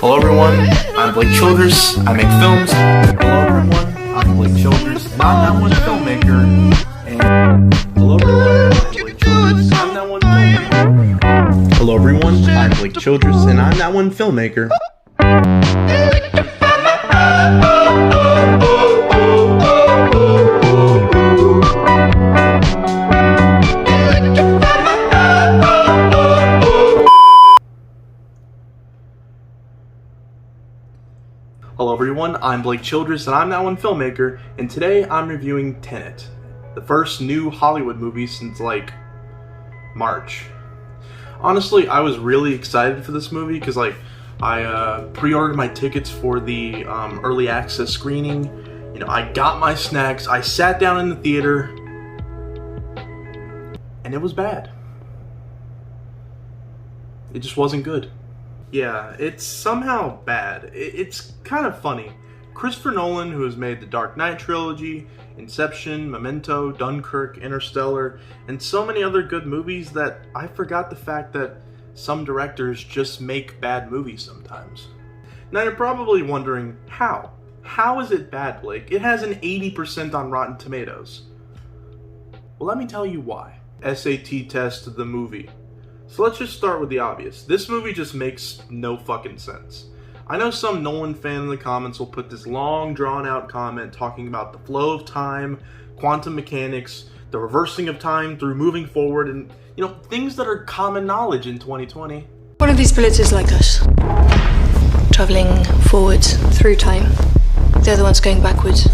Hello everyone, I'm Blake Childress, I make films. Hello everyone, I'm Blake Childress, and I'm that one filmmaker. And hello everyone, I'm Blake Childress, I'm that one filmmaker. Hello everyone, I'm Blake Childress, and I'm that one filmmaker. Hello everyone, I'm Blake Childress and I'm that one filmmaker, and today I'm reviewing Tenet, the first new Hollywood movie since like March. Honestly, I was really excited for this movie because I pre-ordered my tickets for the early access screening. You know, I got my snacks, I sat down in the theater, and it was bad. It just wasn't good. Yeah, it's somehow bad. It's kind of funny. Christopher Nolan, who has made the Dark Knight trilogy, Inception, Memento, Dunkirk, Interstellar, and so many other good movies that I forgot the fact that some directors just make bad movies sometimes. Now you're probably wondering, how? How is it bad, Blake? It has an 80% on Rotten Tomatoes. Well, let me tell you why. SAT test the movie. So let's just start with the obvious. This movie just makes no fucking sense. I know some Nolan fan in the comments will put this long drawn out comment talking about the flow of time, quantum mechanics, the reversing of time through moving forward, and you know, things that are common knowledge in 2020. One of these bullets is like us, traveling forwards through time. The other one's going backwards.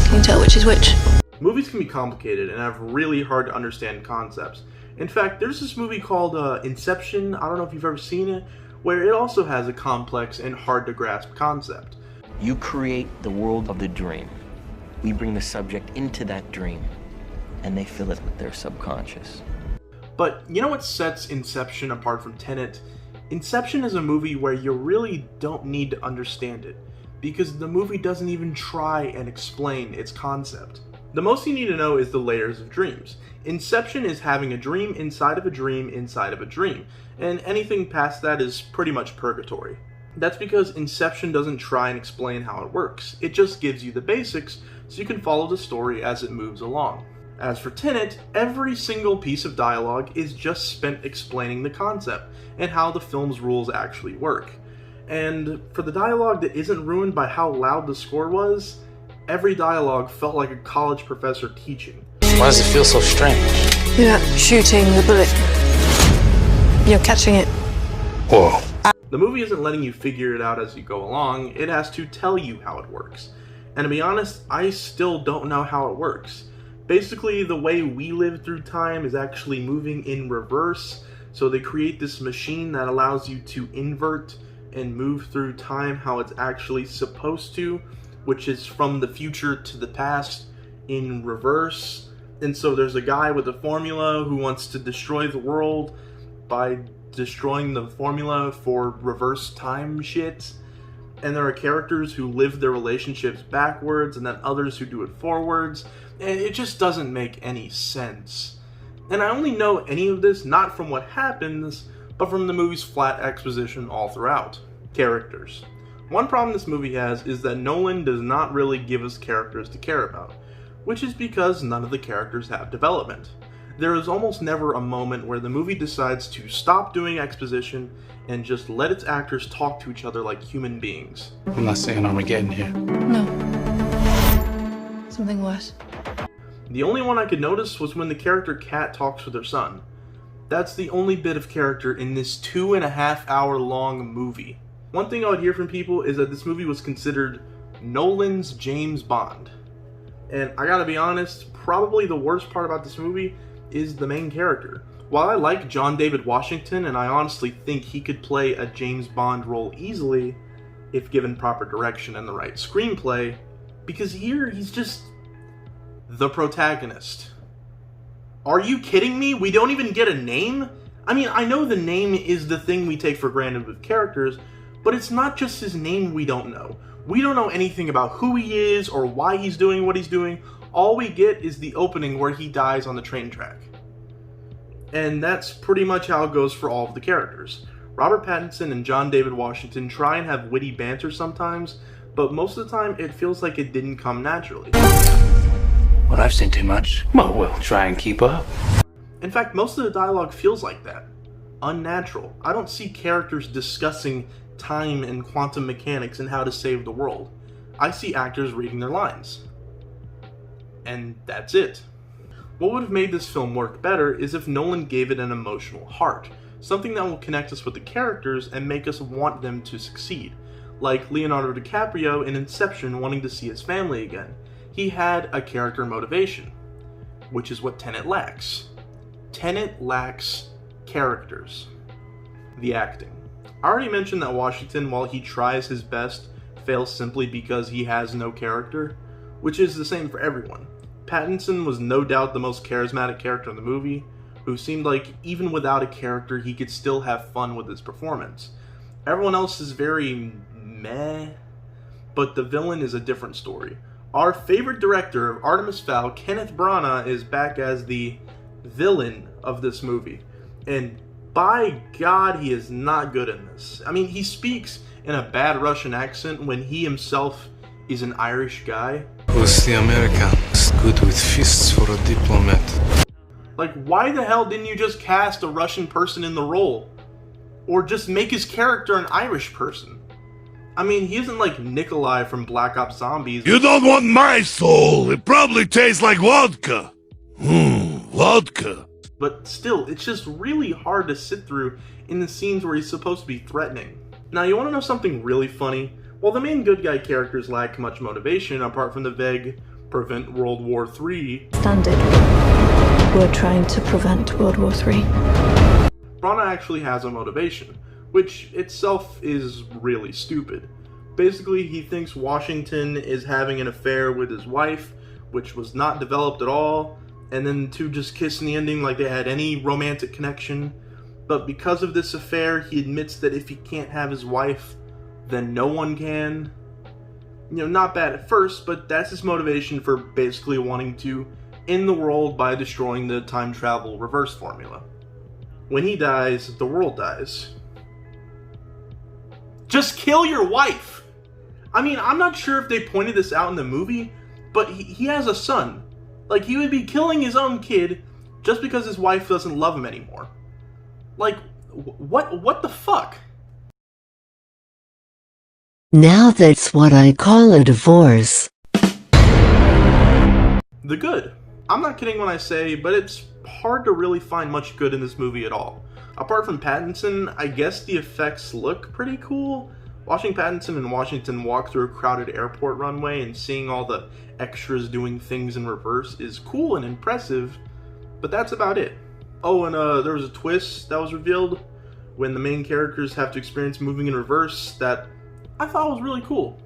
Can you tell which is which? Movies can be complicated and have really hard to understand concepts. In fact, there's this movie called Inception, I don't know if you've ever seen it, where it also has a complex and hard to grasp concept. You create the world of the dream. We bring the subject into that dream, and they fill it with their subconscious. But you know what sets Inception apart from Tenet? Inception is a movie where you really don't need to understand it, because the movie doesn't even try and explain its concept. The most you need to know is the layers of dreams. Inception is having a dream inside of a dream inside of a dream, and anything past that is pretty much purgatory. That's because Inception doesn't try and explain how it works. It just gives you the basics so you can follow the story as it moves along. As for Tenet, every single piece of dialogue is just spent explaining the concept and how the film's rules actually work. And for the dialogue that isn't ruined by how loud the score was, every dialogue felt like a college professor teaching. Why does it feel so strange? You're not shooting the bullet. You're catching it. Whoa. The movie isn't letting you figure it out as you go along, it has to tell you how it works. And to be honest, I still don't know how it works. Basically, the way we live through time is actually moving in reverse, so they create this machine that allows you to invert and move through time how it's actually supposed to, which is from the future to the past in reverse. And so there's a guy with a formula who wants to destroy the world by destroying the formula for reverse time shit. And there are characters who live their relationships backwards and then others who do it forwards. And it just doesn't make any sense. And I only know any of this not from what happens, but from the movie's flat exposition all throughout. Characters. One problem this movie has is that Nolan does not really give us characters to care about, which is because none of the characters have development. There is almost never a moment where the movie decides to stop doing exposition and just let its actors talk to each other like human beings. I'm not saying Armageddon here. No. Something worse. The only one I could notice was when the character Kat talks with her son. That's the only bit of character in this 2.5 hour long movie. One thing I would hear from people is that this movie was considered Nolan's James Bond. And I gotta be honest, probably the worst part about this movie is the main character. While I like John David Washington, and I honestly think he could play a James Bond role easily if given proper direction and the right screenplay, because here he's just the protagonist. Are you kidding me? We don't even get a name? I mean, I know the name is the thing we take for granted with characters, but it's not just his name we don't know. We don't know anything about who he is or why he's doing what he's doing. All we get is the opening where he dies on the train track. And that's pretty much how it goes for all of the characters. Robert Pattinson and John David Washington try and have witty banter sometimes, but most of the time it feels like it didn't come naturally. Well, I've seen too much. Well, we'll try and keep up. In fact, most of the dialogue feels like that. Unnatural. I don't see characters discussing time and quantum mechanics and how to save the world. I see actors reading their lines. And that's it. What would have made this film work better is if Nolan gave it an emotional heart, something that will connect us with the characters and make us want them to succeed. Like Leonardo DiCaprio in Inception wanting to see his family again. He had a character motivation, which is what Tenet lacks. Tenet lacks characters. The acting. I already mentioned that Washington, while he tries his best, fails simply because he has no character, which is the same for everyone. Pattinson was no doubt the most charismatic character in the movie, who seemed like even without a character he could still have fun with his performance. Everyone else is very meh, but the villain is a different story. Our favorite director of Artemis Fowl, Kenneth Branagh, is back as the villain of this movie. And by God, he is not good in this. I mean, he speaks in a bad Russian accent when he himself is an Irish guy. Who's the American? Good with fists for a diplomat. Like, why the hell didn't you just cast a Russian person in the role? Or just make his character an Irish person? I mean, he isn't like Nikolai from Black Ops Zombies. You don't want my soul. It probably tastes like vodka. Vodka. But still, it's just really hard to sit through in the scenes where he's supposed to be threatening. Now, you want to know something really funny? While the main good guy characters lack much motivation, apart from the vague prevent World War III. Standard. We're trying to prevent World War III. Branagh actually has a motivation, which itself is really stupid. Basically, he thinks Washington is having an affair with his wife, which was not developed at all, and then the two just kiss in the ending like they had any romantic connection. But because of this affair, he admits that if he can't have his wife, then no one can. You know, not bad at first, but that's his motivation for basically wanting to end the world by destroying the time travel reverse formula. When he dies, the world dies. Just kill your wife! I mean, I'm not sure if they pointed this out in the movie, but he has a son. Like, he would be killing his own kid just because his wife doesn't love him anymore. Like, what the fuck? Now that's what I call a divorce. The good. I'm not kidding when I say, but it's hard to really find much good in this movie at all. Apart from Pattinson, I guess the effects look pretty cool. Watching Pattinson and Washington walk through a crowded airport runway and seeing all the extras doing things in reverse is cool and impressive, but that's about it. Oh, and there was a twist that was revealed when the main characters have to experience moving in reverse that I thought was really cool.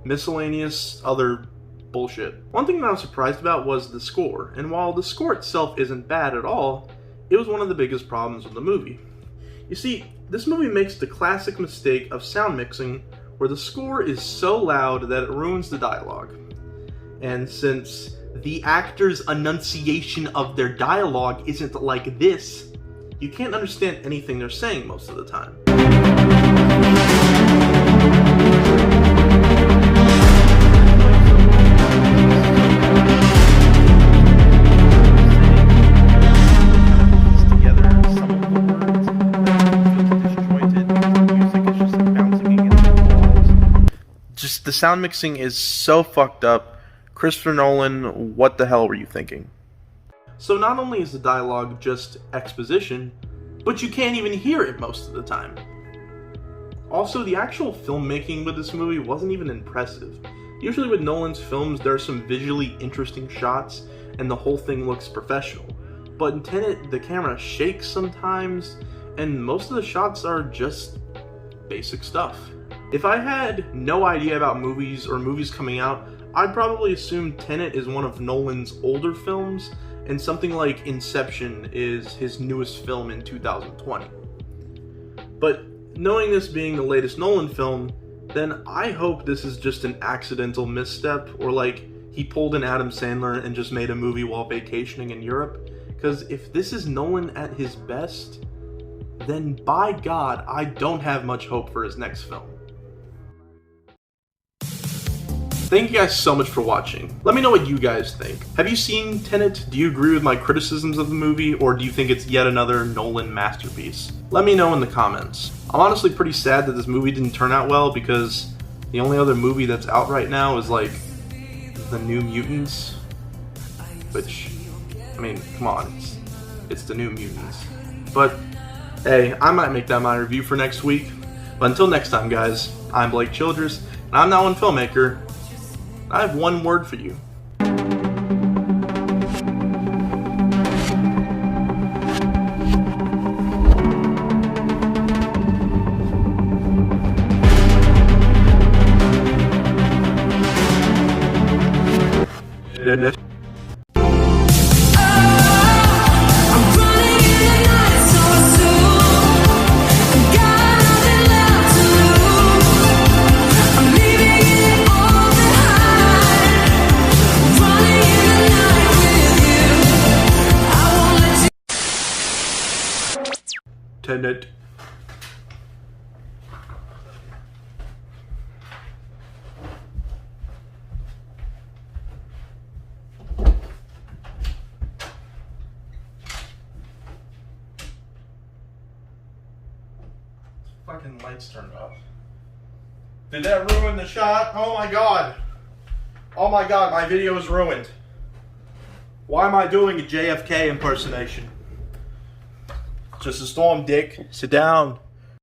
Miscellaneous other bullshit. One thing that I was surprised about was the score, and while the score itself isn't bad at all, it was one of the biggest problems with the movie. You see, this movie makes the classic mistake of sound mixing, where the score is so loud that it ruins the dialogue. And since the actors' enunciation of their dialogue isn't like this, you can't understand anything they're saying most of the time. The sound mixing is so fucked up. Christopher Nolan, what the hell were you thinking? So not only is the dialogue just exposition, but you can't even hear it most of the time. Also, the actual filmmaking with this movie wasn't even impressive. Usually with Nolan's films, there are some visually interesting shots, and the whole thing looks professional. but in Tenet, the camera shakes sometimes, and most of the shots are just basic stuff. If I had no idea about movies or movies coming out, I'd probably assume Tenet is one of Nolan's older films, and something like Inception is his newest film in 2020. But knowing this being the latest Nolan film, then I hope this is just an accidental misstep, or like he pulled an Adam Sandler and just made a movie while vacationing in Europe. Because if this is Nolan at his best, then by God, I don't have much hope for his next film. Thank you guys so much for watching. Let me know what you guys think. Have you seen Tenet? Do you agree with my criticisms of the movie, or do you think it's yet another Nolan masterpiece? Let me know in the comments. I'm honestly pretty sad that this movie didn't turn out well, because the only other movie that's out right now is like The New Mutants, which, I mean, come on, it's The New Mutants. But hey, I might make that my review for next week. But until next time, guys, I'm Blake Childress, and I'm Now One Filmmaker. I have one word for you. Tenet. Fucking lights turned off. Did that ruin the shot? Oh my god. Oh my god, my video is ruined. Why am I doing a JFK impersonation? Just a storm, dick. Sit down.